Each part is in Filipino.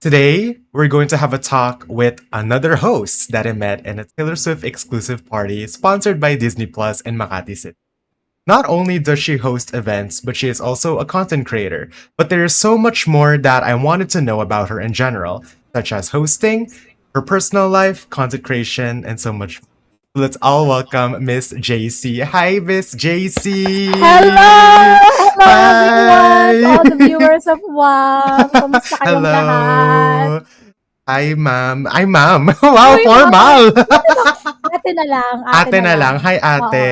Today, we're going to have a talk with another host that I met in a Taylor Swift exclusive party sponsored by Disney Plus in Makati City. Not only does she host events, but she is also a content creator. But there is so much more that I wanted to know about her in general, such as hosting, her personal life, content creation, and so much more. Let's all welcome Miss JC. Hi, Miss Hello! JC! Hello everyone! To Hi! all the viewers of WAM! Kamusta kayong lahat? Hello! Hi, ma'am. Ay, ma'am. Wow, Uy, ma'am! formal! Pwede ba? Ate na lang. Ate Ate na na lang. lang. Hi, Oo. ate.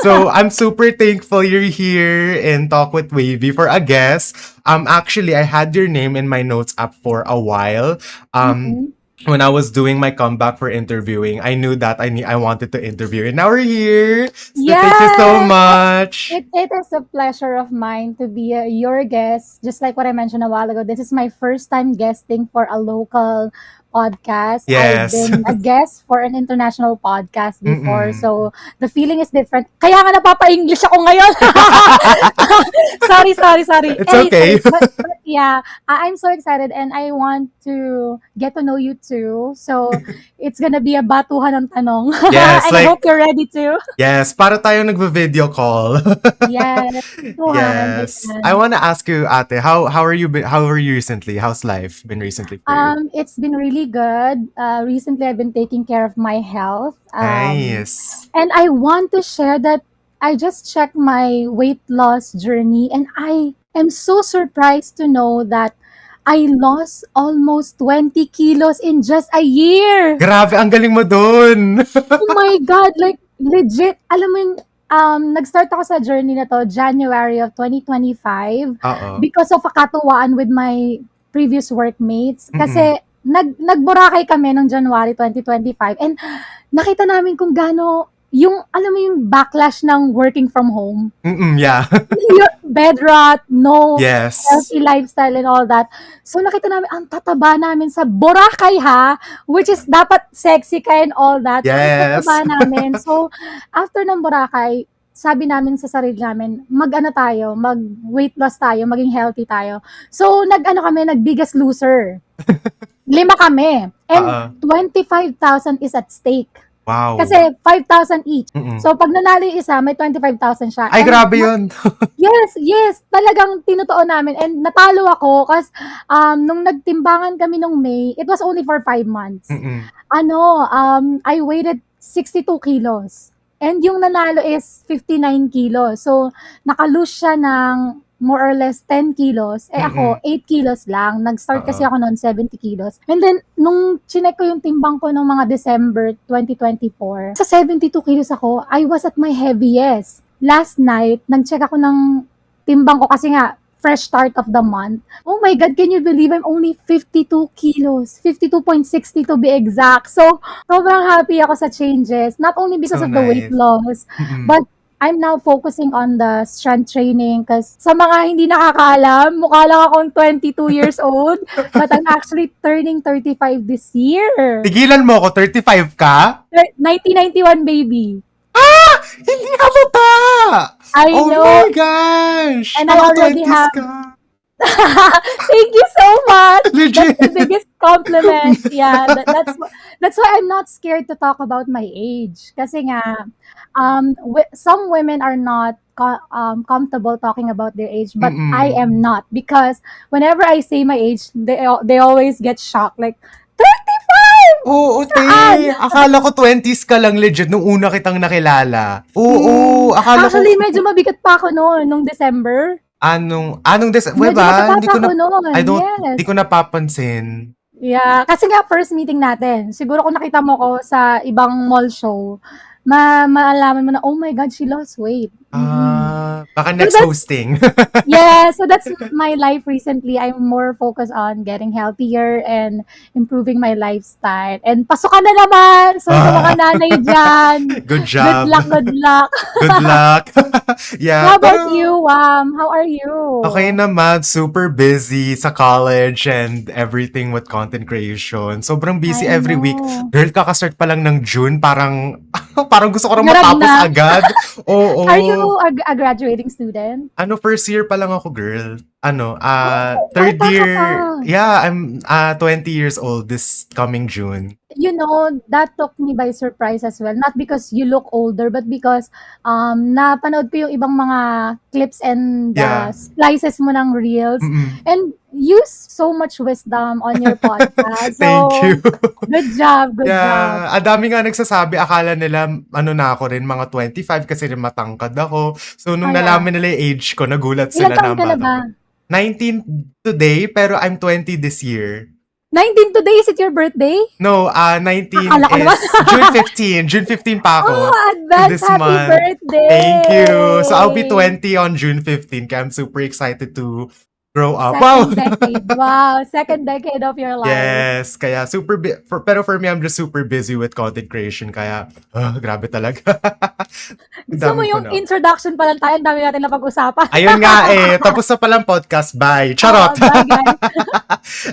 So, I'm super thankful you're here in Talk with Wavy for a guest. Actually, I had your name in my notes app for a while. Mm-mm. When I was doing my comeback for interviewing, I knew that I wanted to interview, and now we're here. So, thank you so Yes! much. It is a pleasure of mine to be your guest. Just like what I mentioned a while ago, this is my first time guesting for a local podcast. I've Yes. been a guest for an international podcast before, Mm-mm. so the feeling is different. Kaya nga napapa-English ako ngayon. Sorry. It's okay. But yeah, I'm so excited and I want to get to know you too. So it's gonna be a batuhan ng tanong. Yes, And I hope like, you're ready too. yes, para tayo nagve-video call. Yes, kwentuhan, Yes. I ganyan. want to ask you, ate, how are you recently? How's life been recently for you? It's been really good. Recently, I've been taking care of my health. Nice. And I want to share that I just checked my weight loss journey and I am so surprised to know that I lost almost 20 kilos in just a year. Grabe, ang galing mo dun. Oh my God, like legit. Alam mo yung, nag-start ako sa journey na to January of 2025 Oo. because of a katuwaan with my previous workmates. Mm-mm. Kasi nag-Boracay kami noong January 2025 and nakita namin kung gaano yung, alam mo yung backlash ng working from home. Mm-mm, yeah. Yung bed rot, no Yes. healthy lifestyle and all that. So nakita namin, ang tataba namin sa Boracay ha, which is dapat sexy ka and all that. Ang Yes. tataba namin. So after ng Boracay, sabi namin sa sarili namin, mag-weight loss tayo, maging healthy tayo. So nag Biggest Loser. 5 kami. And Oo. 25,000 is at stake. Wow. Kasi 5,000 each. Mm-mm. So pag nanalo yung isa, may 25,000 siya. Ay, And grabe yun. yes, talagang tinutuon namin and natalo ako kasi nung nagtimbangan kami nung May, it was only for 5 months. Mm-mm. I weighted 62 kilos. And yung nanalo is 59 kilos. So, nakalose siya ng more or less 10 kilos. Ako, 8 kilos lang. Nag-start kasi Oo. ako noon 70 kilos. And then, nung chinek ko yung timbang ko nung mga December 2024, sa 72 kilos ako, I was at my heaviest. Last night, nag-check ako ng timbang ko kasi nga, fresh start of the month. Oh my God, can you believe I'm only 52 kilos? 52.60 to be exact. So, sobrang happy ako sa changes. Not only because So of the weight nice. loss, Mm-mm. but I'm now focusing on the strength training because sa mga hindi nakakaalam, mukha lang akong 22 years old, but I'm actually turning 35 this year. Tigilan mo ako, 35 ka? 1991 baby. Hindi halata! I Oh know. my gosh! And I Mga already 20s have- ka. Thank you so much. Legit. That's the biggest compliment. Yeah, that's why I'm not scared to talk about my age. Kasi nga, some women are not comfortable talking about their age, but Mm-mm. I am not because whenever I say my age, they always get shocked. Like 35. Oo, te. Saan? Akala ko 20s ka lang legit nung una kitang nakilala. Oo, akala Actually, ko... medyo mabigat pa ako noon, nung December. Anong Medyo ba? mataba pa ako noon. Yes. Hindi ko napapansin. Yeah, kasi nga first meeting natin. Siguro kung nakita mo ko sa ibang mall show, maalaman mo na, oh my God, she lost weight. Baka So next that's- hosting. Yeah, so that's my life recently. I'm more focused on getting healthier and improving my lifestyle. And pasukan na naman! So sa mga nanay dyan, Good good job. luck. Good luck. Yeah. How about pero- you, How are you? Okay naman, super busy sa college and everything with content creation. Sobrang busy I every know. week. Girl, kakastart pa lang ng June, parang gusto ko rin Garab matapos na. agad. Oo. Are you you a graduating student? First year pa lang ako, girl. Third Bata ka year. pa. Yeah, I'm 20 years old this coming June. You know, that took me by surprise as well. Not because you look older, but because napanood ko yung ibang mga clips and Yeah. slices mo ng reels. Mm-mm. And you so much wisdom on your podcast. Thank you. Good job, good job. Yeah, ang dami nga nagsasabi, akala nila, na ako rin, mga 25 kasi rin matangkad ako. So, nung Yeah. nalaman nila yung age ko, nagulat Ilan sila taon ka na bata ba? ko. 19 today, pero I'm 20 this year. 19 today, is it your birthday? No, 19 Akala ko naman. is June 15. June 15 pa ako. Oh, advance This happy month. birthday! Thank you. So, I'll be 20 on June 15, kaya I'm super excited to grow up. Second decade. Wow, second decade of your life. Yes, kaya pero for me, I'm just super busy with content creation, kaya grabe talaga. Ang Gusto mo dami ko yung na. introduction pa lang tayo, ang dami natin napag-usapan. Ayun nga tapos na palang podcast, bye. Charot! Bye, guys.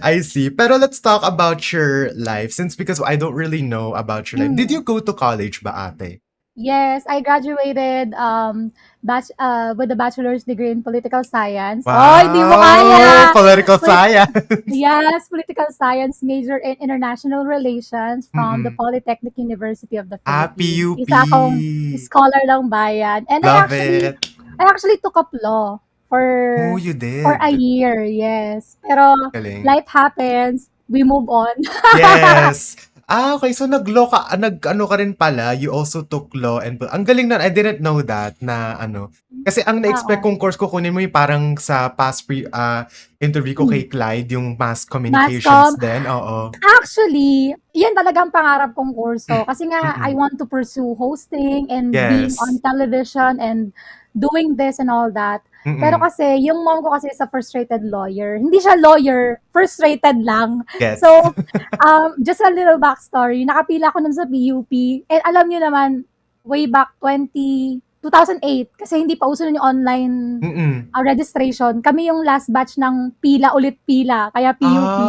I see. Pero let's talk about your life because I don't really know about your life. Did you go to college ba, ate? Yes, I graduated with a bachelor's degree in political science. Wow! Oh, hindi mo kaya! Political science! Yes, political science major in international relations from the Polytechnic University of the Philippines. PUP! Isa akong scholar ng bayan. And Love I it! actually took up law for Oh, you did? for a year, yes. Pero Galing. life happens, we move on. Yes. Okay. So nag-law ka, nag-ano ka rin pala, you also took law and ang galing na, I didn't know that na kasi ang na-expect kong course kukunin mo yung parang sa past interview ko kay Clyde, yung mass communications din. Oo. Actually, yan talagang pangarap kong kurso. Kasi nga, I want to pursue hosting and being Yes. on television and doing this and all that. Pero kasi, yung mom ko kasi is a frustrated lawyer. Hindi siya lawyer, frustrated lang. Yes. So, just a little backstory. Nakapila ko nun sa PUP. And alam nyo naman, way back 2008, kasi hindi pa uso nun yung online registration. Kami yung last batch ng pila ulit pila, kaya PUP.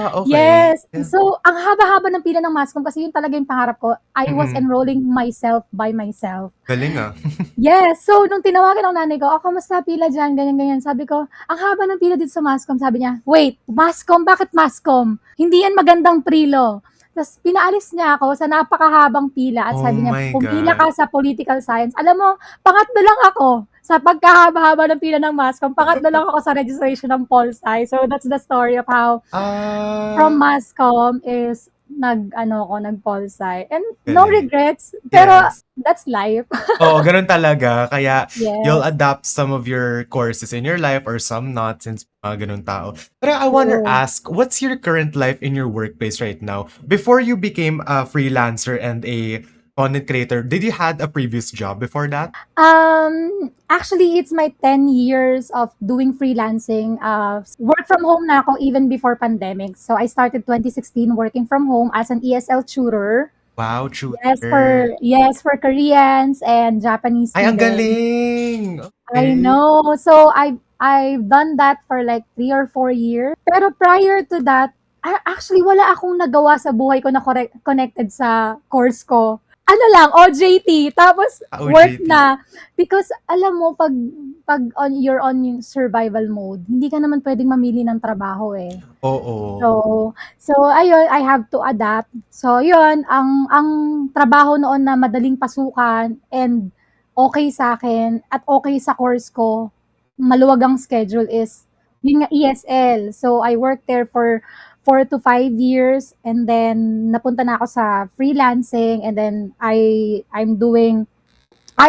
Okay. Yes. Yeah. So, ang haba-haba ng pila ng Mascom kasi yun talaga yung pangarap ko. I was enrolling myself by myself. Galing ah. Yes. So, nung tinawagan ng nanay ko, kamusta pila dyan, ganyan-ganyan. Sabi ko, ang haba ng pila dito sa Mascom. Sabi niya, wait, Mascom? Bakit Mascom? Hindi yan magandang pre-law. Tapos, pinaalis niya ako sa napakahabang pila at sabi Oh niya, my kung God. pila ka sa political science, alam mo, pangatlo lang ako sa pagkahaba-haba ng pila ng Mascom. Pangatlo lang ako sa registration ng Pol-Sci. So, that's the story of how from Mascom is nag-Pol-Sci. And no Galing. regrets, pero Yes. that's life. Oo, ganun talaga. Kaya Yes. you'll adapt some of your courses in your life or some not since ganun tao. But I want to Oo. ask, what's your current life in your workplace right now? Before you became a freelancer and a content creator, did you had a previous job before that? Actually, it's my 10 years of doing freelancing. Work from home na ako even before pandemic. So, I started 2016 working from home as an ESL tutor. Wow, tutor. Yes, for Koreans and Japanese Ay, ang students. galing! I Okay. know. So, I've done that for like 3 or 4 years. Pero prior to that, actually, wala akong nagawa sa buhay ko na connected sa course ko. Ano lang, OJT. Tapos, work OJT. na. Because, alam mo, pag you're on yung survival mode, hindi ka naman pwedeng mamili ng trabaho eh. Oo. So ayun, I have to adapt. So yun, ang trabaho noon na madaling pasukan and okay sa akin at okay sa course ko, maluwag ang schedule is yun nga ESL. So I worked there for 4 to 5 years and then napunta na ako sa freelancing and then I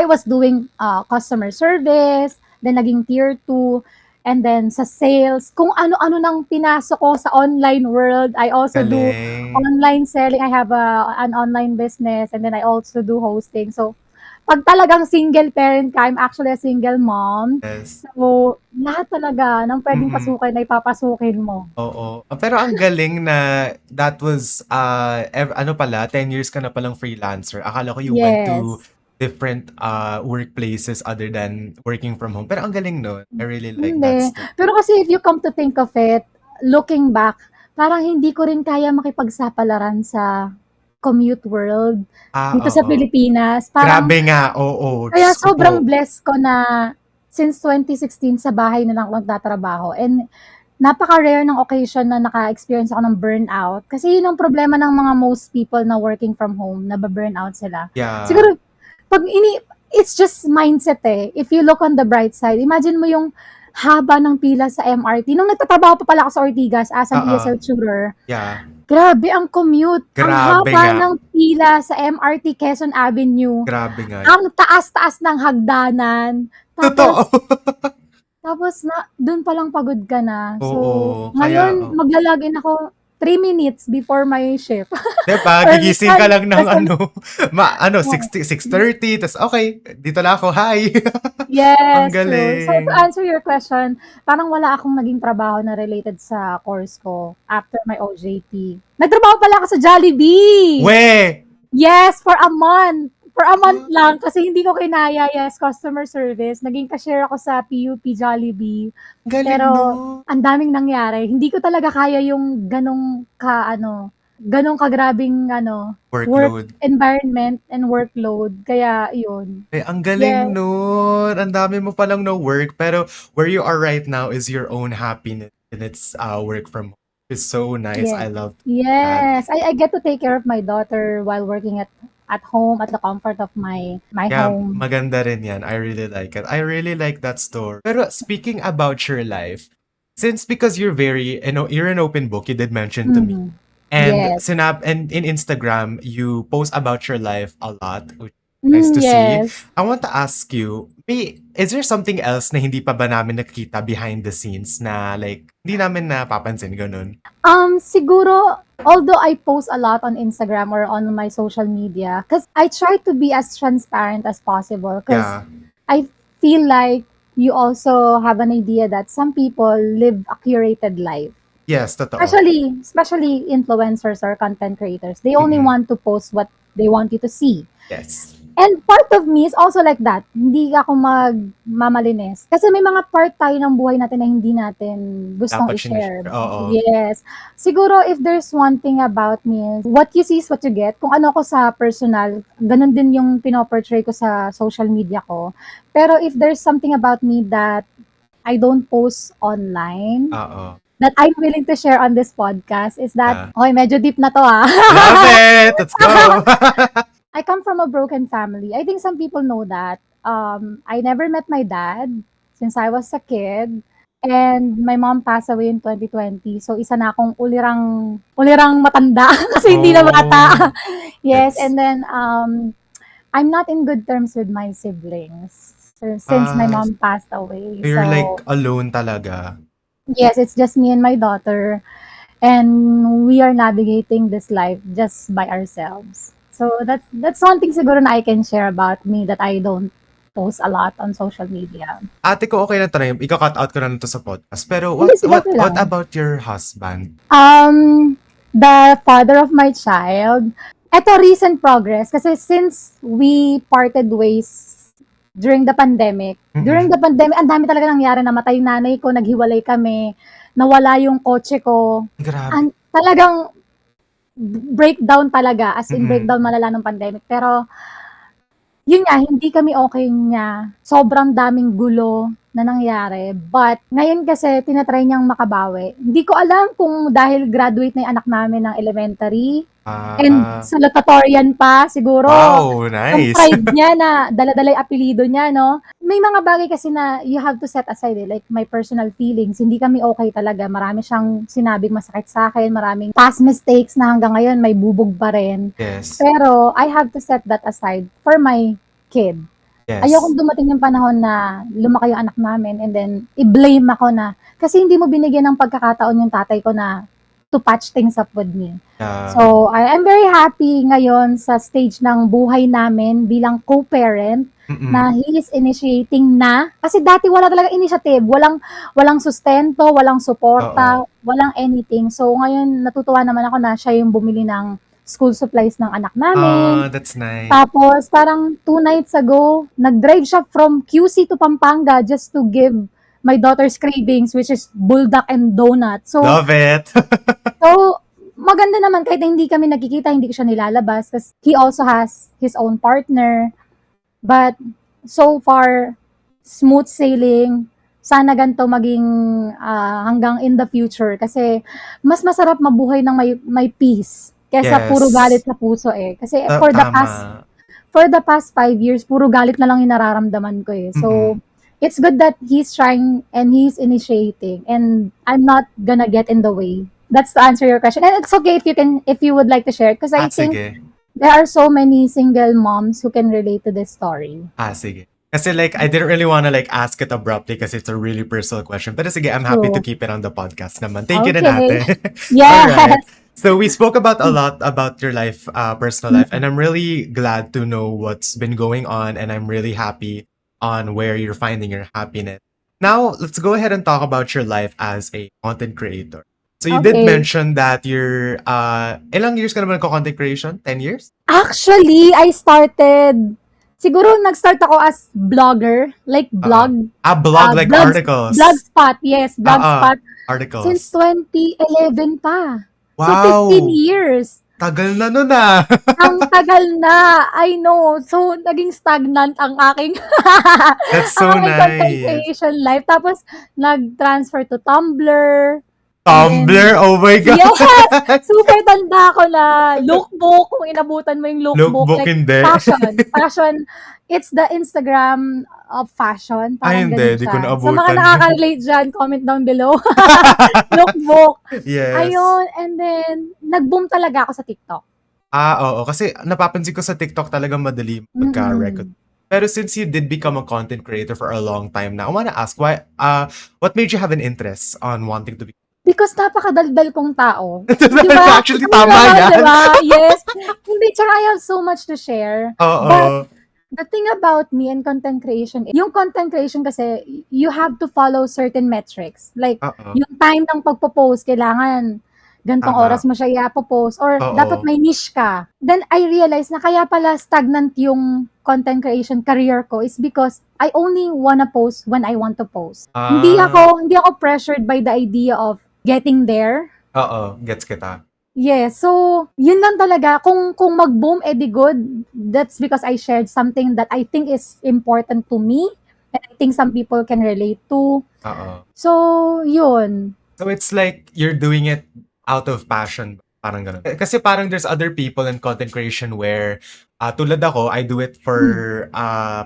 was doing customer service, then naging tier 2, and then sa sales, kung ano-ano nang pinasok ko sa online world. I also do Galing. online selling. I have an online business and then I also do hosting. So, pag talagang single parent ka, I'm actually a single mom. Yes. So, lahat talaga ng pwedeng pasukin ay papasukin mo. Oo. Pero ang galing na that was, 10 years ka na palang freelancer. Akala ko you went to Yes. different workplaces other than working from home. Pero ang galing no. I really like Hindi. that stuff. Pero kasi if you come to think of it, looking back, parang hindi ko rin kaya makipagsapalaran sa commute world dito sa Oo. Pilipinas. Parang Grabe nga, oo. kaya Diyos ko po. sobrang blessed ko na since 2016 sa bahay na lang ako nagtatrabaho, and napaka-rare ng occasion na naka-experience ako ng burnout. Kasi yun ang problema ng mga most people na working from home, nababurnout sila. Yeah. Siguro, it's just mindset eh. If you look on the bright side, imagine mo yung haba ng pila sa MRT. Nung nagtatrabaho pa pala ako sa Ortigas as an Oo. ESL tutor, Yeah. grabe ang commute. Ang Grabe haba nga. ng pila sa MRT Quezon Avenue. Grabe nga. Ang taas-taas ng hagdanan. Totoo. Tapos doon pa lang pagod ka na. So, Oo. ngayon, Kaya, maglalagin ako 3 minutes before my shift. diba, Or gigising ka lang ng Oo. 6:30, tas okay, dito lang ako, hi. Ang Yes, true. So, to galing. answer your question, parang wala akong naging trabaho na related sa course ko after my OJT. Nagtrabaho pala ako sa Jollibee! We! Yes, for a month. For a month lang kasi hindi ko kinaya, yes, customer service. Naging cashier ako sa PUP Jollibee. Galing Pero no. ang daming nangyari. Hindi ko talaga kaya yung ganong kagrabing work Workload. environment and workload. Kaya yun. Ang Yes. galing nun. Ang dami mo palang no work. Pero where you are right now is your own happiness. And it's work from home. It's so nice. Yes. I love that. Yes. I get to take care of my daughter while working at home at the comfort of my Yeah, home. maganda rin yan. I really like it. I really like that story. Pero speaking about your life, because you're you're an open book, you did mention to me. Mhm. And Yes. and in Instagram, you post about your life a lot, which is nice to see. Yes. I want to ask you, is there something else na hindi pa ba namin nakita behind the scenes na like, hindi namin napapansin, ganun? Siguro, although I post a lot on Instagram or on my social media, because I try to be as transparent as possible, because Yeah. I feel like you also have an idea that some people live a curated life. Yes, totoo. Especially influencers or content creators. They only Mhm. want to post what they want you to see. Yes. And part of me is also like that. Hindi ako magmamalinis. Kasi may mga part tayo ng buhay natin na hindi natin gustong Dapat i-share. sinishare. Oo. Yes. Siguro if there's one thing about me is what you see is what you get. Kung ano ko sa personal, ganun din yung pinoportray ko sa social media ko. Pero if there's something about me that I don't post online, Oo. that I'm willing to share on this podcast is that, Yeah. okay, medyo deep na to Love it! Let's go! I come from a broken family. I think some people know that. I never met my dad since I was a kid. And my mom passed away in 2020. So, isa na akong ulirang matanda kasi hindi na bata. Yes, Yes. and then I'm not in good terms with my siblings since my mom passed away. You're So, like alone talaga. yes, it's just me and my daughter. And we are navigating this life just by ourselves. So that's one thing siguro na I can share about me that I don't post a lot on social media. Ate ko, okay na to na yun. Ika-cut out ko na to sa podcast. Pero Hindi, sige, what okay lang. about your husband? The father of my child, eto recent progress kasi since we parted ways during the pandemic, ang dami talaga nangyari. Namatay yung nanay ko, naghiwalay kami, nawala yung kotse ko. Grabe. Talagang breakdown talaga, as in Mm-mm. breakdown malala ng pandemic. Pero, yun nga, hindi kami okay niya. Sobrang daming gulo na nangyari. But, ngayon kasi, tinatry niyang makabawi. Hindi ko alam kung dahil graduate na yung anak namin ng elementary, and salutatorian pa, siguro. Wow, Yung nice. pride niya na dala-dala yung apelido niya, no? May mga bagay kasi na you have to set aside, like my personal feelings. Hindi kami okay talaga. Marami siyang sinabing masakit sa akin, maraming past mistakes na hanggang ngayon may bubog pa rin. Yes. Pero I have to set that aside for my kid. Yes. Ayokong dumating yung panahon na lumaki yung anak namin and then i-blame ako na kasi hindi mo binigyan ng pagkakataon yung tatay ko na to patch things up with me. Yeah. So, I'm very happy ngayon sa stage ng buhay namin bilang co-parent Mm-mm. na he is initiating na. Kasi dati wala talaga initiative. Walang sustento, walang suporta, walang anything. So, ngayon natutuwa naman ako na siya yung bumili ng school supplies ng anak namin. That's nice. Tapos, parang 2 nights ago, nag-drive siya from QC to Pampanga just to give my daughter's cravings, which is bulldog and donut. So, Love it. so maganda maganda naman kahit na hindi kami nagkikita, hindi ko siya nilalabas kasi he also has his own partner. But so far, smooth sailing. Sana ganito maging hanggang in the future kasi mas masarap mabuhay ng may peace kaysa puro galit Yes. sa puso eh. Kasi Tama. for the past 5 years, puro galit na lang yung nararamdaman ko eh. So, Mm-mm. it's good that he's trying and he's initiating and I'm not gonna get in the way. That's to answer your question. And it's okay if you would like to share because I think Sige. there are so many single moms who can relate to this story. Sige. Kasi like, I didn't really wanna like ask it abruptly kasi it's a really personal question. Pero sige, I'm happy to True. keep it on the podcast naman. Thank you na Okay. natin. Yes. Alright. So we spoke about a lot about your life, personal life, and I'm really glad to know what's been going on, and I'm really happy on where you're finding your happiness. Now, let's go ahead and talk about your life as a content creator. So you did Okay. mention that you're, ilang years ka naman content creation? 10 years? Actually, siguro nag-start ako as blogger, like blog. Blog like articles. Blogspot, yes, Blogspot. Articles. Since 2011 pa. So, Wow! 15 years. Tagal na nun ah! Ang tagal na. I know. So, naging stagnant ang aking That's so ang aking content nice. creation life. Tapos, nag-transfer to Tumblr. Tumblr? Oh my God! Yes! Super tanda ko na. Lookbook, kung inabutan mo yung lookbook. Lookbook like, hindi. Fashion. It's the Instagram of fashion. Ay, Parang hindi. ganun Di siya. ko Sa naabutan mga yun. nakaka-relate dyan, comment down below. Lookbook. Yes. Ayun. And then, nag-boom talaga ako sa TikTok. Oo. Kasi napapansin ko sa TikTok talagang madali magka-record. Pero since you did become a content creator for a long time now, I wanna ask, what made you have an interest on wanting to be... Because napakadaldal kong tao. Actually, tama yan. Diba? Yes. Hindi, tsaka I have so much to share. Oo. But the thing about me and content creation, yung content creation kasi, you have to follow certain metrics. Like, yung time ng pagpo-post, kailangan gantong Tama. oras mo siya i-post or Oo. dapat may niche ka. Then I realized na kaya pala stagnant yung content creation career ko is because I only wanna post when I want to post. Hindi ako pressured by the idea of getting there. Oo, gets kita. Yes, so yun lang talaga. Kung mag-boom, edi good. That's because I shared something that I think is important to me and I think some people can relate to. Oo. So, yun. So it's like you're doing it out of passion. Parang ganun. Kasi parang there's other people in content creation where tulad ako, I do it for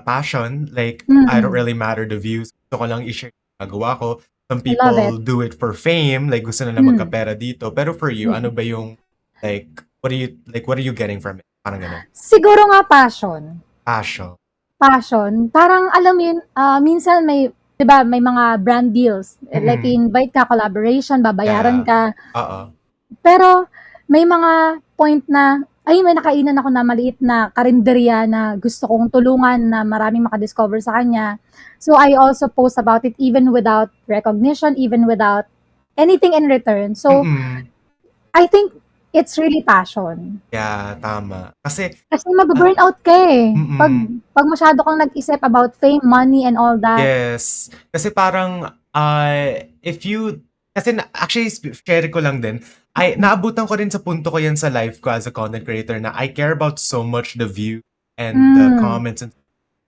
passion. Like, I don't really matter the views. Gusto ko lang i-share yung nagawa ko. Some I love people do it for fame. Like, gusto nila magkapera dito. Pero for you, ano ba yung, like, what are you getting from it? Parang ganun. Siguro nga passion. Passion. Parang alam mo yun, minsan may, diba, may mga brand deals. Like, invite ka, collaboration, babayaran ka. Oo. Pero, may mga point na, may nakainan ako na maliit na karinderya na gusto kong tulungan na maraming makadiscover sa kanya. So, I also post about it even without recognition, even without anything in return. So, I think it's really passion. Yeah, tama. Kasi mag-burnout ka eh. Pag masyado kang nag-isip about fame, money, and all that. Yes. Kasi parang, actually, share ko lang din, naabutan ko rin sa punto ko yan sa life ko as a content creator na I care about so much the view and the comments and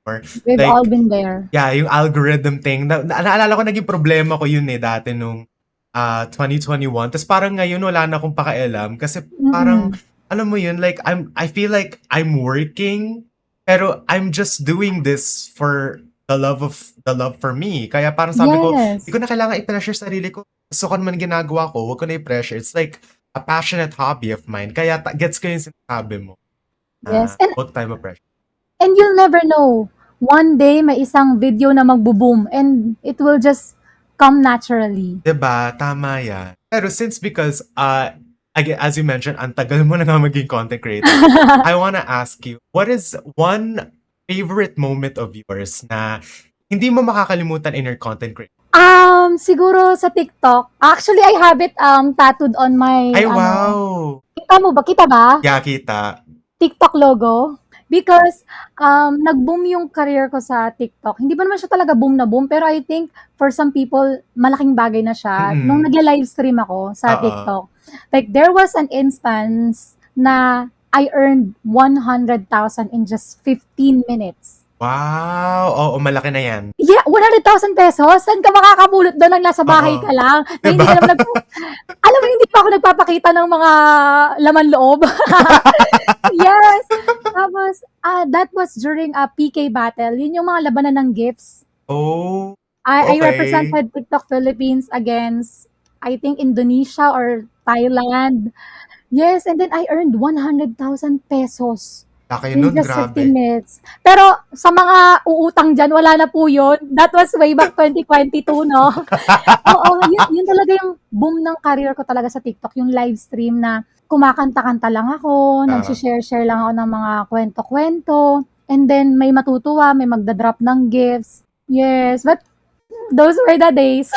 more. We've all been there. Yeah, yung algorithm thing. Naalala ko naging problema ko yun dati nung 2021. Tapos parang ngayon wala na akong pakialam kasi parang, alam mo yun, like, I feel like I'm working pero I'm just doing this for the love for me. Kaya parang sabi ko, hindi ko na kailangan i-pressure sarili ko. Gusto ko naman ginagawa ko, huwag ko na i-pressure. It's like a passionate hobby of mine. Kaya gets ko yung sinasabi mo. Yes. Huwag tayo ma-pressure. And you'll never know. One day, may isang video na magbo-boom and it will just come naturally. Diba? Tama yan. Pero because, again, as you mentioned, ang tagal mo na nga maging content creator, I wanna ask you, what is one favorite moment of yours na hindi mo makakalimutan in your content creation? Siguro sa TikTok. Actually, I have it tattooed on my... Ay, wow! Kita mo ba? Kita ba? Yeah, kita. TikTok logo. Because, nag-boom yung career ko sa TikTok. Hindi pa naman siya talaga boom na boom, pero I think for some people, malaking bagay na siya. Nung Mm. nagla-livestream ako sa Oo. TikTok, like there was an instance na I earned 100,000 in just 15 minutes. Wow! Oo, malaki na yan. Yeah, 100,000 pesos? Saan ka makakapulot doon nang nasa bahay Oo. ka lang? Na hindi Diba? ka naman alam mo, hindi pa ako nagpapakita ng mga laman loob. Yes. Tapos, that was during a PK battle. Yun yung mga labanan ng gifts. Oh, I okay. represented TikTok Philippines against, I think, Indonesia or Thailand. Yes, and then I earned 100,000 pesos Laki in nun, just 15 grabe. minutes. Pero sa mga uutang dyan, wala na po yun. That was way back 2022, no? Oo, yun talaga yung boom ng career ko talaga sa TikTok, yung live stream na kumakanta-kanta lang ako, Ah, nagshi-share-share lang ako ng mga kwento-kwento, and then may matutuwa, may magda-drop ng gifts. Yes, but those were the days.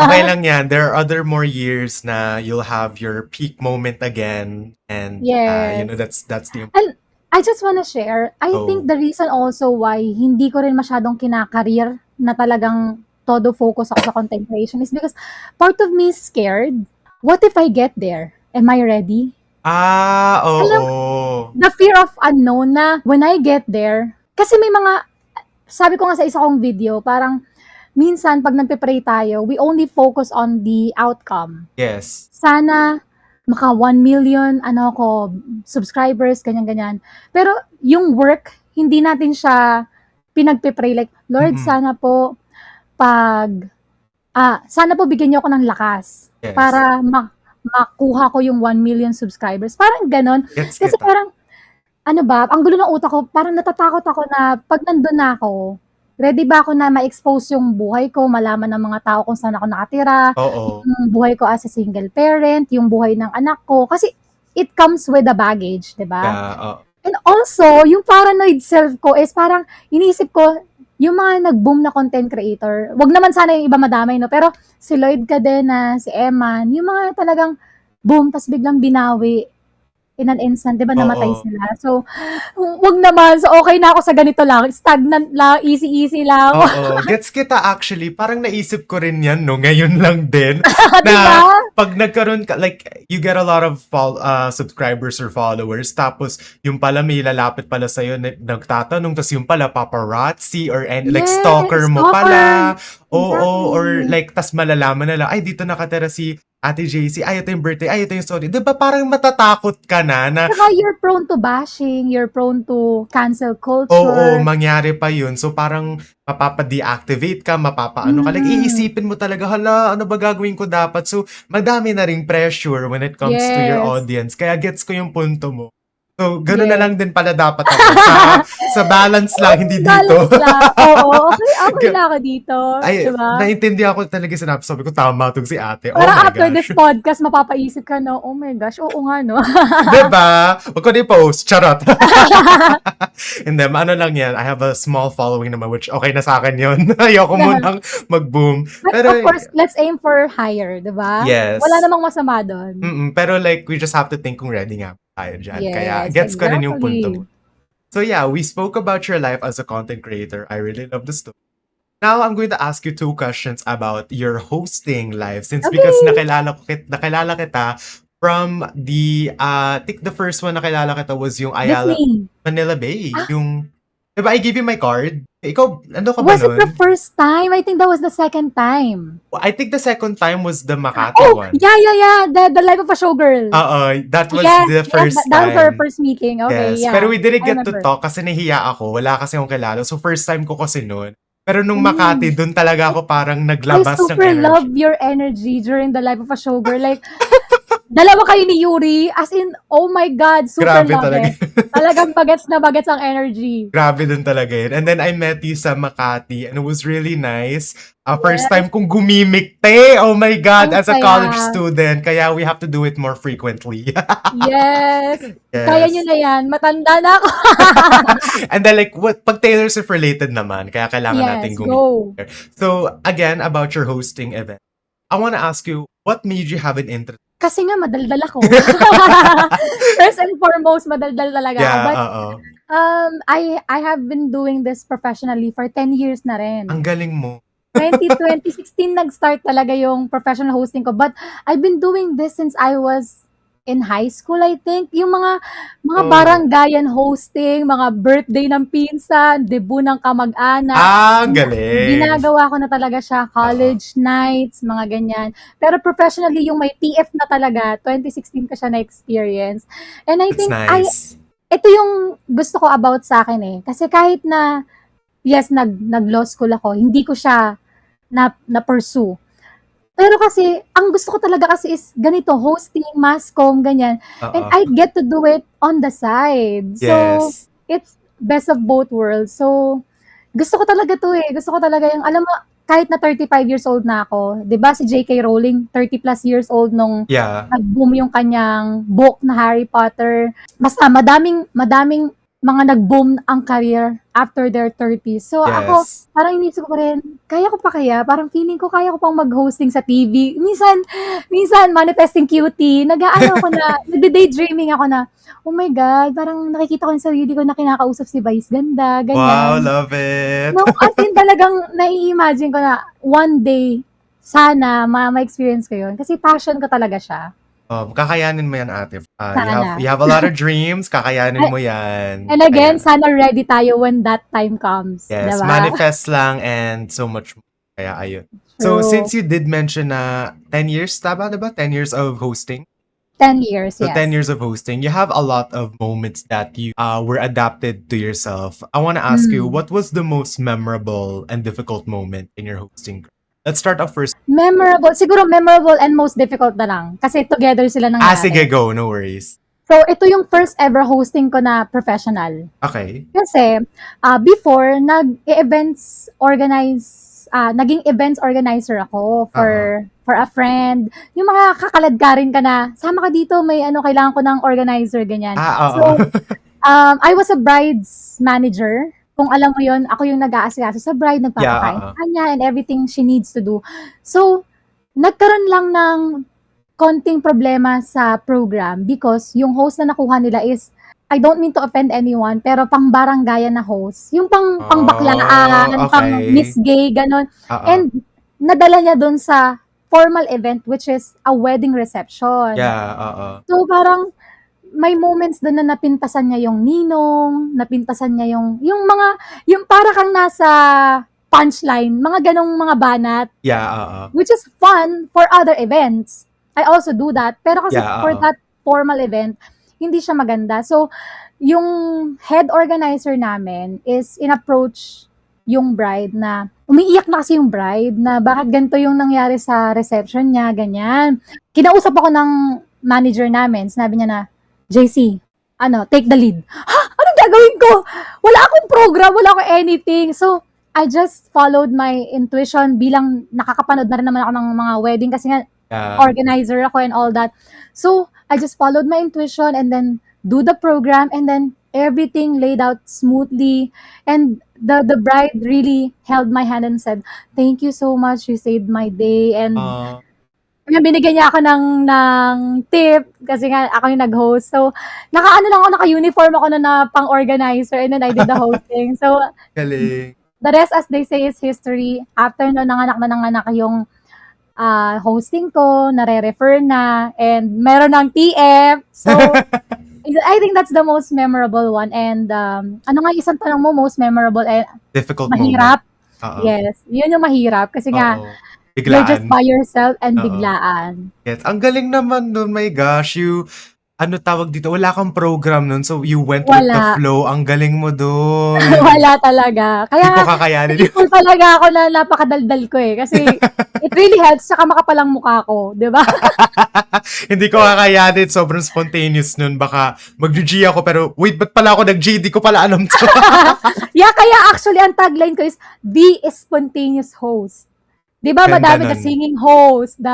okay lang yan. There are other more years na you'll have your peak moment again. And, Yes. that's the And I just wanna share, I think oh, the reason also why hindi ko rin masyadong kinakareer na talagang todo focus ako sa content creation is because part of me is scared. What if I get there? Am I ready? Alam, oo. the fear of unknown na when I get there, kasi may mga, sabi ko nga sa isa kong video, parang minsan pag nagpe-pray tayo, we only focus on the outcome. Yes. Sana maka 1 million ano ko subscribers, ganyan-ganyan. Pero yung work, hindi natin siya pinagpe-pray like, Lord, Mm-mm. sana po sana po bigyan niyo ako ng lakas Yes. para makuha ko yung 1 million subscribers. Parang ganon. Gets Kasi kita. parang, ano ba, ang gulo ng utak ko, parang natatakot ako na pag nandun na ako, ready ba ako na ma-expose yung buhay ko, malaman ng mga tao kung saan ako nakatira, Oo. yung buhay ko as a single parent, yung buhay ng anak ko. Kasi it comes with a baggage, di ba? Yeah, And also, yung paranoid self ko is parang iniisip ko, yung mga nag-boom na content creator, wag naman sana yung iba madamay, no? Pero si Lloyd Cadena, si Eman, yung mga talagang boom, tas biglang binawi in an instant, di ba namatay oo. sila? So, wag naman. So, okay na ako sa ganito lang. Stagnant lang, easy-easy lang. Oo, gets kita actually. Parang naisip ko rin yan, no? Ngayon lang din. Di ba? Na pag nagkaroon ka, like, you get a lot of subscribers or followers, tapos yung pala may lalapit pala sa'yo, nagtatanong, tapos yung pala paparazzi or like stalker Yes, mo stalker. pala. Oo, or Exactly. like, tas malalaman na lang, ay, dito nakatira si Ate JC, ay, ito yung birthday, ay, ito yung story. Di ba parang matatakot ka na Saka you're prone to bashing, you're prone to cancel oo, culture. mangyari pa yun. So, parang mapapa-deactivate ka, mapapaano ka. Like, Mm, iisipin mo talaga, hala, ano ba gagawin ko dapat? So, madami na ring pressure when it comes to your yes. audience. Kaya gets ko yung punto mo. So, gano'n na Yes. lang din pala dapat ako. Sa balance lang, hindi dito. Balance lang. Oo, okay Ga- lang ako dito, 'di Ay, ba? naintindihan ko talaga yung sinabi. Sabi ko, tama tong si ate. Oh Parang my after this gosh. podcast mapapaisip ka na, "Oh my gosh, oo nga 'no." Diba? Huwag ko na i-post. Charot. Hindi, ano lang yan. I have a small following naman, which okay na sa akin yun. Ayoko munang mag-boom. But Pero, of course, let's aim for higher, 'di ba? Wala yes. namang masama dun. Pero like, we just have to think kung ready nga tayo dyan. Kaya, Yes, gets ko rin yung punto mo. exactly. So yeah, we spoke about your life as a content creator. I really love the story. Now, I'm going to ask you 2 questions about your hosting life. Since because Okay, nakilala kita from I think the first one nakilala kita was yung Ayala, Disney. Manila Bay. Ah, Yung, diba I give you my card? Ikaw, ano ka ba was it the nun? first time? I think that was the second time. I think the second time was the Makati Oh, one. yeah. The Life of a Showgirl. Oo, that was Yes, the yes, first that was our time. first meeting. Okay, Yes, pero yeah. we didn't I get to remember. talk kasi nahiya ako. Wala kasi akong kilala. So, first time ko kasi nun. Pero nung Makati, Mm. dun talaga ako parang I naglabas ng super energy. love your energy during the Life of a Showgirl. Like, dalawa kayo ni Yuri. As in, oh my God, super Grabe love talaga. it. Talagang bagets na bagets ang energy. Grabe dun talaga yun. And then I met you sa Makati and it was really nice. First Yes, time kong gumimik, te! Oh my God, ang as a college saya. student. Kaya we have to do it more frequently. Yes. Kaya nyo Yes. na yan. Matanda na ako. And then like, pag Taylor Swift related naman, kaya kailangan natin Yes, gumimik. go. So again, about your hosting event, I want to ask you, what made you have an interest Kasi nga madaldal ako. First and foremost, madaldal talaga ako. Yeah, But oo. I have been doing this professionally for 10 years na rin. Ang galing mo. 2016 nag-start talaga yung professional hosting ko. But I've been doing this since I was in high school, I think. Yung mga Oh. barangayan hosting, mga birthday ng pinsan, debut ng kamag-anak. Ang galing. Ginagawa ko na talaga siya, college nights, mga ganyan. Pero professionally, yung may TF na talaga, 2016 ko siya na-experience. And I That's think, nice. ito yung gusto ko about sa akin eh. Kasi kahit na, yes, nag-law school ako, hindi ko siya na-pursue. Pero kasi, ang gusto ko talaga kasi is ganito, hosting, mass comm, ganyan. And Oo. I get to do it on the side. So, Yes. it's best of both worlds. So, gusto ko talaga to eh. Gusto ko talaga yung, alam mo, kahit na 35 years old na ako, 'di ba si J.K. Rowling, 30 plus years old nung Yeah. nag-boom yung kanyang book na Harry Potter. Basta madaming mga nag-boom ang career after their 30s. So ako, Yes. parang inisip ko rin, kaya ko pa kaya? Parang feeling ko kaya ko pang mag-hosting sa TV. Minsan manifesting cutie, nag-aano ako na, nagde-daydreaming ako na, oh my God, parang nakikita ko yung sarili ko na kinakausap si Vice Ganda, Wow, ganyan. love it. No, as in talagang nai-imagine ko na one day, sana ma-experience ko yun. Kasi passion ko talaga siya. Kakayanin mo yan, ate. Sana. You have a lot of dreams. Kakayanin mo yan. And again, Kaya, sana ready tayo when that time comes. yes, Diba? manifest lang and so much more. Kaya ayun. So, True. since you did mention na 10 years, tama diba? 10 years of hosting. 10 years, So, yes. 10 years of hosting, you have a lot of moments that you were adapted to yourself. I want to ask you, what was the most memorable and difficult moment in your hosting career? Let's start off first. Siguro memorable and most difficult na lang. Kasi together sila nangyari. Sige, go. No worries. So, ito yung first ever hosting ko na professional. Okay. Kasi, before, naging events organizer ako for a friend. Yung mga kakaladkarin ka na, sama ka dito, may kailangan ko ng organizer, ganyan. So, I was a bride's manager. Kung alam mo yon, ako yung nag-aasikaso sa bride, nagpapakain sa kanya, and everything she needs to do. So, nagkaroon lang ng konting problema sa program because yung host na nakuha nila is, I don't mean to offend anyone, pero pang baranggayan na host. Yung pang baklaan, okay. pang Miss Gay, ganon. And nadala niya dun sa formal event, which is a wedding reception. Yeah, So, parang, may moments doon na napintasan niya yung ninong, napintasan niya yung para kang nasa punchline, mga ganong mga banat. Yeah, Which is fun for other events. I also do that. Pero kasi for that formal event, hindi siya maganda. So, yung head organizer namin is in-approach yung bride na, umiiyak na kasi yung bride na bakit ganito yung nangyari sa reception niya, ganyan. Kinausap ako ng manager namin, sinabi niya na, JC, take the lead. Ha? Anong gagawin ko? Wala akong program, wala akong anything. So, I just followed my intuition bilang nakakapanood na rin naman ako ng mga wedding kasi nga organizer ako and all that. So, I just followed my intuition and then do the program and then everything laid out smoothly. And the bride really held my hand and said, thank you so much, you saved my day. And binigyan niya ako ng tip kasi nga ako yung nag-host. So, naka-uniform ako na pang-organizer and then I did the hosting. So, galing. The rest, as they say, is history. After no, nanganak yung hosting ko, nare-refer na, and meron ng TF. So, I think that's the most memorable one. And, ano nga isang tanong mo, most memorable and difficult mahirap? Moment. Yes, yun yung mahirap. Kasi nga, biglaan. you're just by yourself and biglaan. Yes. Ang galing naman nun, my gosh. Tawag dito, wala kang program nun, so you went with the flow. Ang galing mo dun. Wala talaga. Kaya, hindi ko kakayanin yun. Talaga ako na napakadaldal ko eh. Kasi, it really helps, saka makapalang mukha ko. Diba? Hindi ko kakayanin. Sobrang spontaneous nun. Baka mag-G ako, pero wait, ba't pala ako nag-G? Di ko pala alam to. Yeah, kaya actually, ang tagline ko is, be a spontaneous host. Diba, madami the singing host, the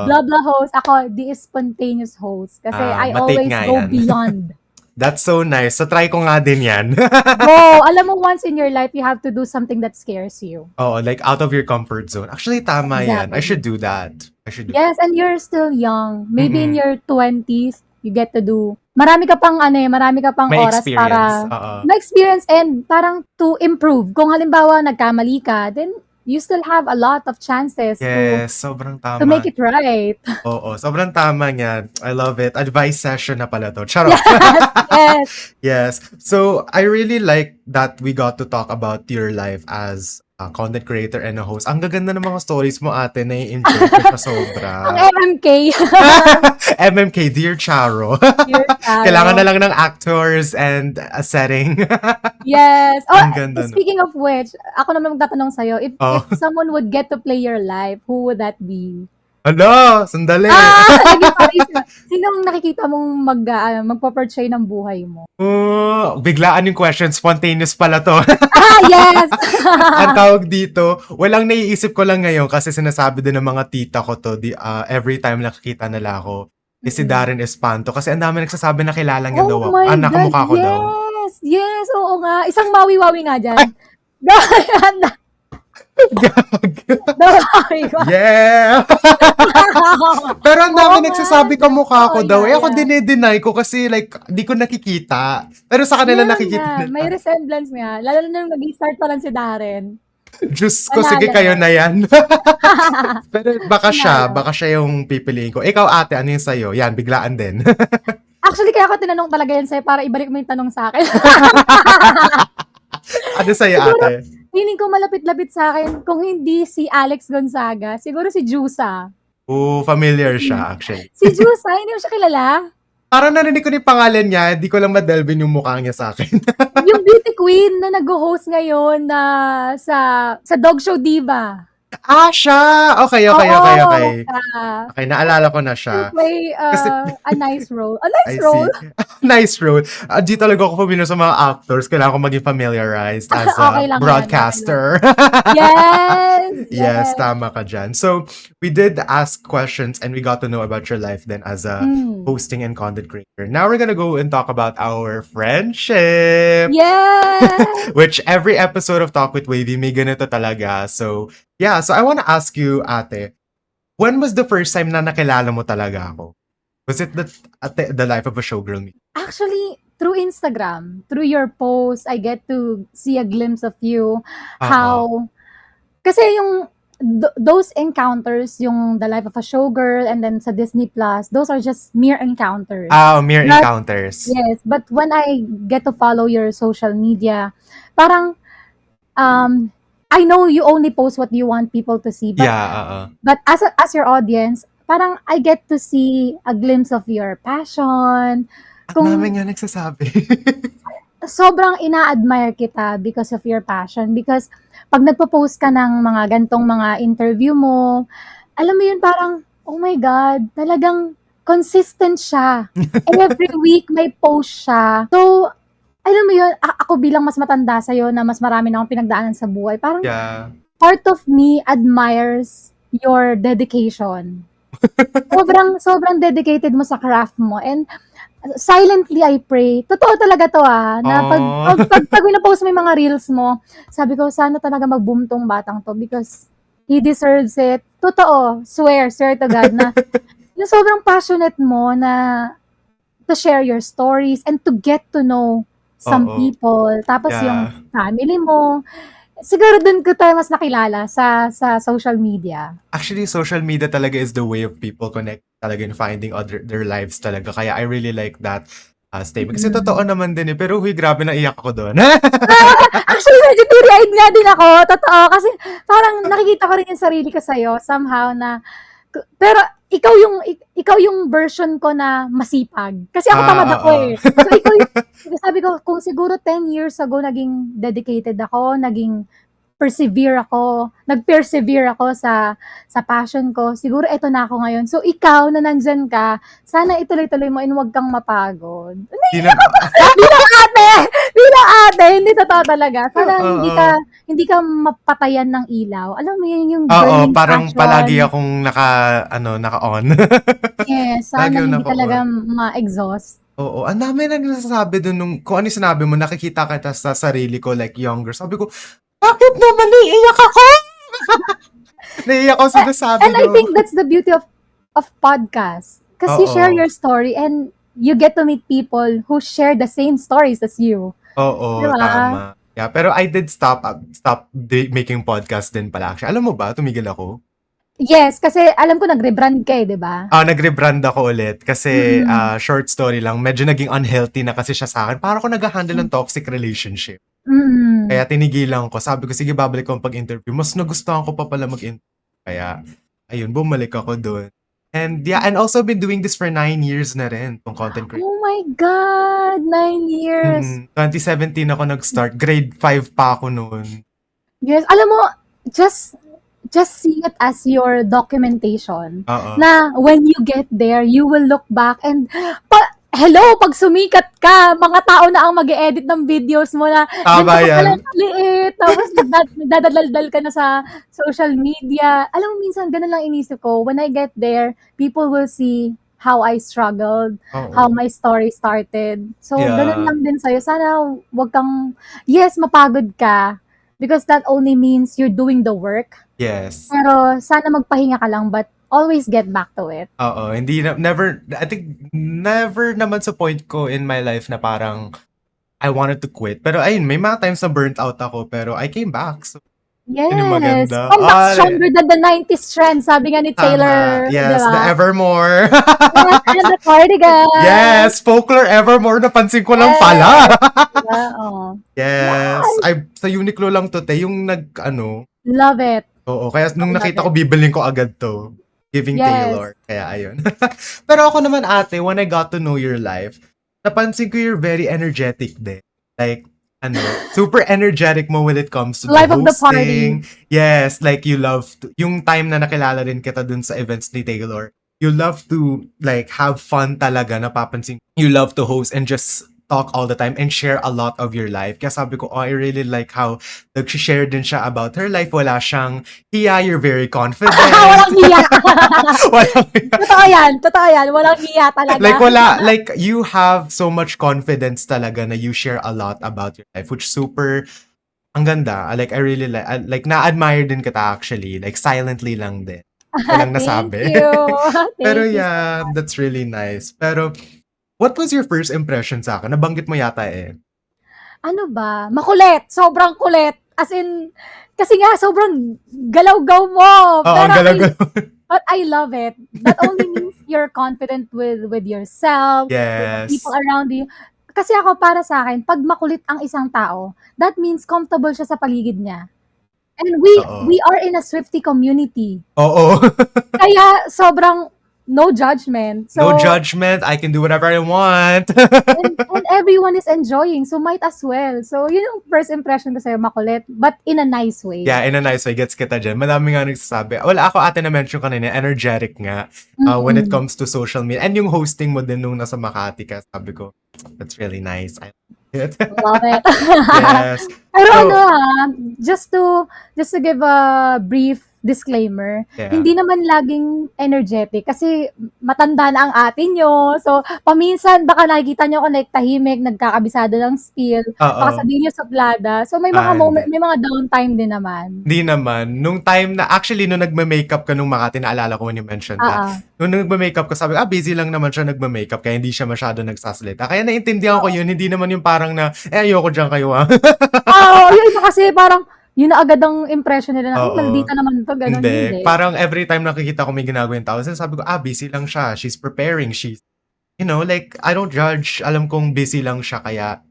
blah blah host. Ako, the spontaneous host. Kasi I always go beyond. That's so nice. So try ko nga din yan. Go! Alam mo, once in your life, you have to do something that scares you. Oo, like out of your comfort zone. Actually, tama yan. I Exactly. should do that. I should do Yes, and you're still young. Maybe in Mm-mm. your 20s, you get to do. Marami ka pang marami ka pang May oras experience. para Oo. ma-experience and parang to improve. Kung halimbawa nagkamali ka, then you still have a lot of chances Yes, sobrang to make tama. it right. Oo, sobrang tama niyan. I love it. Advice session na pala to. Charot. Yes. Yes. So, I really like that we got to talk about your life as a content creator and a host. Ang gaganda ng mga stories mo, ate. Nai-enjoy ko siya sobra. Ang MMK. MMK, Dear Charo. Dear Kailangan na Charo. lang ng actors and a setting. Yes. Oh, Ang ganda, no? speaking of which, ako naman magtatanong sa'yo, if Oh. someone would get to play your life, who would that be? Ala, sandali. Naging parang sinong nakikita mong magpo-portray ng buhay mo? Biglaan yung question. Spontaneous pala to. Yes! Ang tawag dito, walang naiisip ko lang ngayon kasi sinasabi din ng mga tita ko to every time nakikita nila ako. Si Darren Espanto. Kasi ang dami nagsasabi na kilala niya daw ako. Oh my Nakamukha God, ko daw. yes! Yes, oo nga. Isang mawi-wawi nga dyan. Gag! Yeah! Pero ang dami Oo nga, nagsasabi kamukha ko oo, daw. Eh yeah, ako yeah. dinedeny ko kasi like, di ko nakikita. Pero sa kanila Meron nakikita nga, nila. may resemblance nga. Lalo na nung nag-start pa lang si Darren. Diyos ko, sige Panalo. kayo na yan. Pero baka Panalo. siya yung pipiliin ko. Ikaw ate, ano yung sa'yo? Yan, biglaan din. Actually, kaya ako tinanong talaga yan sa'yo para ibalik mo yung tanong sa akin. Ano sa'yo Siguro, ate? feeling ko malapit-lapit sa akin. Kung hindi si Alex Gonzaga, siguro si Jusa. Familiar siya actually. Si Jusa, hindi mo siya kilala? Parang narinig ko yung pangalan niya, di ko lang madelvin yung mukha niya sa akin. Yung beauty queen na nag-host ngayon na sa Dog Show Diva. Siya! Okay. Oo, Okay, naalala ko na siya. may Kasi- a nice role. A I nice role? see. Nice role. Di talaga ako familiar sa mga actors. Kailangan ko maging familiarized as Okay a lang yan, broadcaster. Yes! Yes, tama ka dyan. So, we did ask questions and we got to know about your life then as a hosting and content creator. Now we're gonna go and talk about our friendship. Yes! Which every episode of Talk with Wavy may ganito talaga. So, yeah. So, I wanna ask you, ate, when was the first time na nakilala mo talaga ako? Was it the Life of a Showgirl meet? Actually, through Instagram, through your posts, I get to see a glimpse of you. Oo. How, kasi yung, those encounters, yung The Life of a Showgirl and then sa Disney Plus, those are just mere encounters. Mere But- encounters. Yes, but when I get to follow your social media, parang, I know you only post what you want people to see, but Yeah, but as your audience, parang I get to see a glimpse of your passion. At Kung namin nga nagsasabi. sobrang ina-admire kita because of your passion. Because pag nagpo-post ka ng mga gantong mga interview mo, alam mo yun parang, oh my God, talagang consistent siya. Every week may post siya. So, alam mo yun, ako bilang mas matanda sa'yo na mas marami na akong pinagdaanan sa buhay, parang Yeah. part of me admires your dedication. Sobrang dedicated mo sa craft mo. And silently I pray. Totoo talaga to na pag pinapost mo yung mga reels mo, sabi ko, sana talaga mag-boom tong batang to because he deserves it. Totoo. Swear to God na yung sobrang passionate mo na to share your stories and to get to know some Oo. people. Tapos Yeah. yung family mo. Siguro dun ko tayo mas nakilala sa social media. Actually, social media talaga is the way of people connect talaga and finding their lives talaga. Kaya I really like that statement. Kasi totoo naman din eh. Pero huy, grabe na iyak ako doon. Actually, medyo teary-eyed nga din ako. Totoo. Kasi parang nakikita ko rin yung sarili ko sa'yo somehow na pero ikaw yung version ko na masipag. Kasi ako tamad ako eh. So ikaw sabi ko, kung siguro 10 years ago naging dedicated ako, nag-persevere ako sa passion ko. Siguro eto na ako ngayon. So ikaw na nandyan ka, sana ituloy-tuloy mo and huwag kang mapagod. Bilang ate, hindi totoo talaga. Sana hindi ka mapatayan ng ilaw. Alam mo yun yung burning parang passion. palagi akong naka-on. Yes, Lagi sana yung hindi naka-on. talaga ma-exhaust. Oo, ang dami na nasasabi dun nung kung ano yung sinabi mo, nakikita kita sa sarili ko like younger. Sabi ko, bakit naman naiiyak ako? Naiiyak ako sa And nasabi I ko. think that's the beauty of podcast. Because you share Oo. your story and you get to meet people who share the same stories as you. Di Oo, ba? tama. Yeah, pero I did making podcast din pala. Actually, alam mo ba, tumigil ako. Yes, kasi alam ko nag-rebrand ka eh, di ba? Nag-rebrand ako ulit kasi Mm-mm. short story lang, medyo naging unhealthy na kasi siya sa akin. Para ako nag-handle ng toxic relationship. Mm-mm. Kaya tinigilan ko. Sabi ko, sige, babalik ko pag-interview. Mas nagustuhan ko pa pala mag-interview. Kaya, ayun, bumalik ako doon. And yeah, and also been doing this for 9 years na rin, tong content creation. Oh my God! 9 years! 2017 ako nag-start. Grade 5 pa ako noon. Yes, alam mo, just see it as your documentation. Oo. Na when you get there, you will look back and hello, pag sumikat ka, mga tao na ang mag-edit ng videos mo na Tama ganito ka yan. pala kaliit, tapos nagdadaldal ka na sa social media. Alam mo, minsan ganun lang inisip ko, when I get there, people will see how I struggled, how Oo. my story started. So, ganun Yeah. lang din sa'yo. Sana wag kang, yes, mapagod ka, because that only means you're doing the work. Yes. Pero sana magpahinga ka lang, but always get back to it. Oo, hindi na, never, I think, never naman sa point ko in my life na parang I wanted to quit. Pero ayun, may mga times na burnt out ako, pero I came back. So, yun yung Yes. maganda. Come back stronger than the 90s trend, sabi nga ni Taylor. Tama. Yes, Diba? the Evermore. Yes, and the cardigan. Yes, folklore Evermore, napansin ko lang pala. Diba? Oh. Yes. Ay, sa Uniqlo lang to, te, yung Love it. Oo, kaya nung I love nakita ko, it. bibilin ko agad to. Giving Yes. Taylor. Kaya ayun. Pero ako naman ate, when I got to know your life, napansin ko you're very energetic din. Like, super energetic mo when it comes to the Life of the hosting. Yes, like you love to, yung time na nakilala rin kita dun sa events ni Taylor, you love to like have fun talaga, napapansin. You love to host and just talk all the time and share a lot of your life. Kaya sabi ko, I really like how nag-share din siya about her life. Wala siyang hiya, you're very confident. Walang hiya. Walang hiya. Totoo yan. Walang hiya talaga. Like you have so much confidence talaga na you share a lot about your life, which super, ang ganda. Like, I really like, na-admire din kita actually. Like, silently lang din. Walang nasabi. Thank you. Pero Thank you. yeah, that's really nice. Pero, what was your first impression sa akin? Nabanggit mo yata eh. Ano ba? Makulit. Sobrang kulit. As in, kasi nga, sobrang galaw-gaw mo. Oo, Pero galaw-galaw. But I love it. That only means you're confident with yourself, with Yes. the people around you. Kasi ako, para sa akin, pag makulit ang isang tao, that means comfortable siya sa paligid niya. And Oo. we are in a Swiftie community. Oo. Kaya sobrang no judgment. So, No judgment. I can do whatever I want. and everyone is enjoying. So, might as well. So, yun yung first impression ko sa'yo, makulit. But in a nice way. Yeah, in a nice way. Gets kita dyan. Madami nga nagsasabi. Wala, ako ate na-mention kanina, energetic nga when it comes to social media. And yung hosting mo din nung nasa Makati ka, sabi ko, that's really nice. I like it. Love it. Yes. Pero So, just to give a brief disclaimer, Yeah. hindi naman laging energetic kasi matanda na ang atin nyo. So, paminsan baka nakikita nyo ako like tahimik, nagkakabisado ng spiel, baka Oo. sabihin nyo suplada. So, may mga moment, Hindi. may mga downtime din naman. Hindi naman. Nung time na, actually, nung nagme-makeup ka nung Makati, naalala ko when you mentioned that. Nung nagme-makeup ka, sabi ko, busy lang naman siya nagme-makeup, kaya hindi siya masyado nagsasalita. Kaya naintindihan ko yun, hindi naman yung parang na, ayoko dyan kayo Yung iba kasi parang, yun na agad ang impression nila na, Oo. maldita naman to, ganun. Hindi. Hindi. Parang every time nakikita ko may ginagawa yung tao, sabi ko, busy lang siya. She's preparing. She's, like, I don't judge. Alam kong busy lang siya, kaya,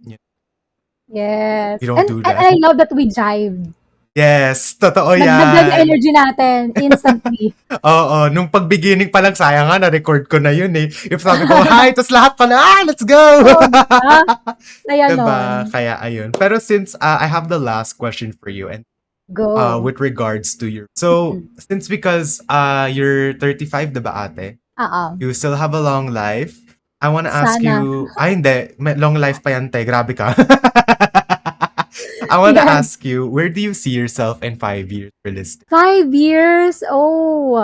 Yes. You don't do that. And I love that we jived. yes, totoo Nagdagdag yan. energy natin instantly. Oo, nung pag-beginning pa lang, sayang nga, na-record ko na yun eh. If sabi ko, hi, tas lahat pala, let's go! Ayan Diba? nun. Kaya ayun. Pero since I have the last question for you, and Go. with regards to your, so, since because you're 35, diba ate? Oo. You still have a long life. I wanna ask Sana. you, hindi, long life pa yan, te, grabe ka. I wanna Yan. ask you, where do you see yourself in 5 years realistic? 5 years? Oh.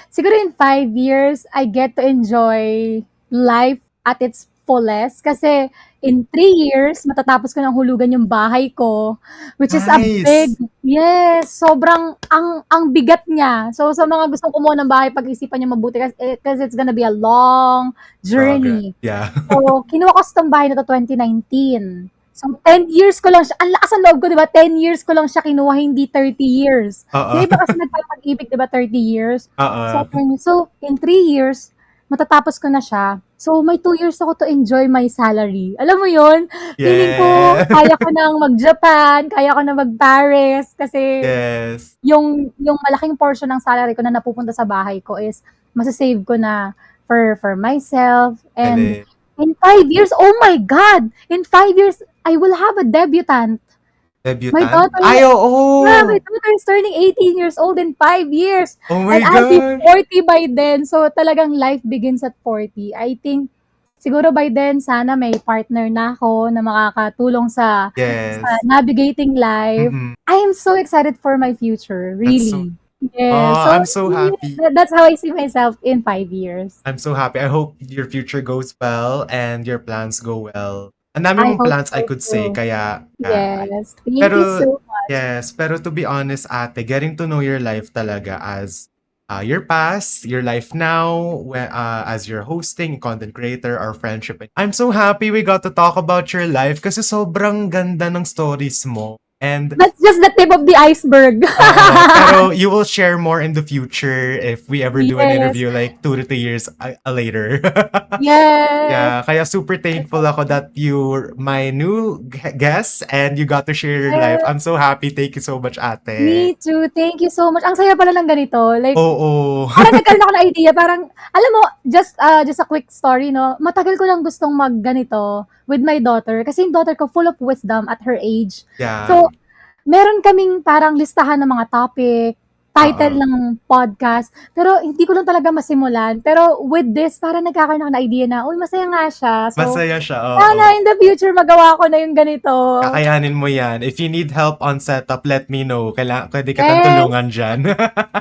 Siguro in 5 years, I get to enjoy life at its hopefulest kasi in 3 years, matatapos ko ng hulugan yung bahay ko, which is a big, Nice. yes, sobrang, ang bigat niya. So, sa mga gustong kumuha ng bahay, pag-isipan niyo mabuti kasi it's gonna be a long Progress. journey. Yeah. So, kinuha ko sa bahay na to 2019. So, 10 years ko lang siya, ang lakas ng loob ko, di ba? 10 years ko lang siya kinuha, hindi 30 years. Oo. Yung iba kasi nagpapag-ibig, di ba? 30 years. So, Oo. in 3 years, matatapos ko na siya. So, may 2 years ako to enjoy my salary. Alam mo yun? Feeling ko, Yeah. kaya ko nang mag-Japan, kaya ko na mag-Paris, kasi Yes. yung malaking portion ng salary ko na napupunta sa bahay ko is masasave ko na for myself. And Galing. in 5 years, oh my God! In 5 years, I will have a debutant. My Debutant? daughter, Ay, yeah, my oo! daughter is turning 18 years old in 5 years. Oh my And I'll be God! 40 by then. So, talagang life begins at 40. I think, siguro by then, sana may partner na ako na makakatulong sa Yes. navigating life. Mm-mm. I am so excited for my future, That's so... really. Yeah, Oh, so I'm so happy. that's how I see myself in 5 years. I'm so happy. I hope your future goes well and your plans go well. Ang dami I mong hope plans, I so could say, too. kaya... Yes, thank you Pero, so much. yes, pero to be honest, ate, getting to know your life talaga as your past, your life now, as your hosting, content creator, our friendship. I'm so happy we got to talk about your life kasi sobrang ganda ng stories mo. And That's just the tip of the iceberg. pero you will share more in the future if we ever do an Yes. interview like 2 to 3 years later. Yes. Yeah, kaya super thankful ako that you're my new guest and you got to share your life. I'm so happy. Thank you so much, ate. Me too. Thank you so much. Ang saya pala ng ganito. Like, Oo. parang nagkaroon ako ng idea. Parang, alam mo, just a quick story, no? Matagal ko lang gustong magganito with my daughter. Kasi yung daughter ko full of wisdom at her age. Yeah. So, meron kaming parang listahan ng mga topic, title ng podcast, pero hindi ko lang talaga masimulan. Pero with this, parang nagkakaroon ako ng idea na, uy, masaya nga siya. So, Masaya siya, sana in the future magawa ko na yung ganito. Kakayanin mo yan. If you need help on setup, let me know. Pwede ka Yes. tulungan dyan.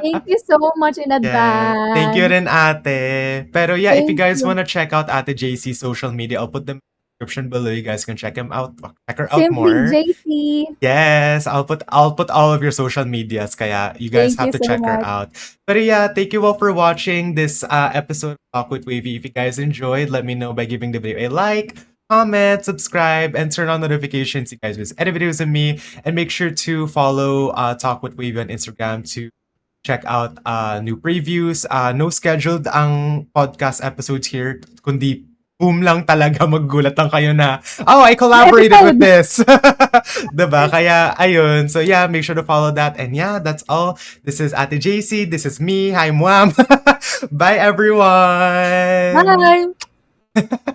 Thank you so much in advance. Yeah. Thank you rin, ate. Pero yeah, if you Thank guys you. wanna check out Ate JC's social media, I'll put them in the description below. You guys can check him out. Check her out Simply more. JC. Yes, I'll put all of your social medias, kaya you guys Thank have to you so check her much. out. But yeah, thank you all for watching this episode of Talk with Wavy. If you guys enjoyed, let me know by giving the video a like, comment, subscribe, and turn on notifications so you guys miss any videos of me. And make sure to follow Talk with Wavy on Instagram to check out new previews. No scheduled ang podcast episodes here, kundi boom lang talaga, maggulat lang kayo na, oh, I collaborated with this. Diba? Kaya, ayun. So yeah, make sure to follow that. And yeah, that's all. This is Ate JC. This is me. Hi, Mwam. Bye, everyone. Bye.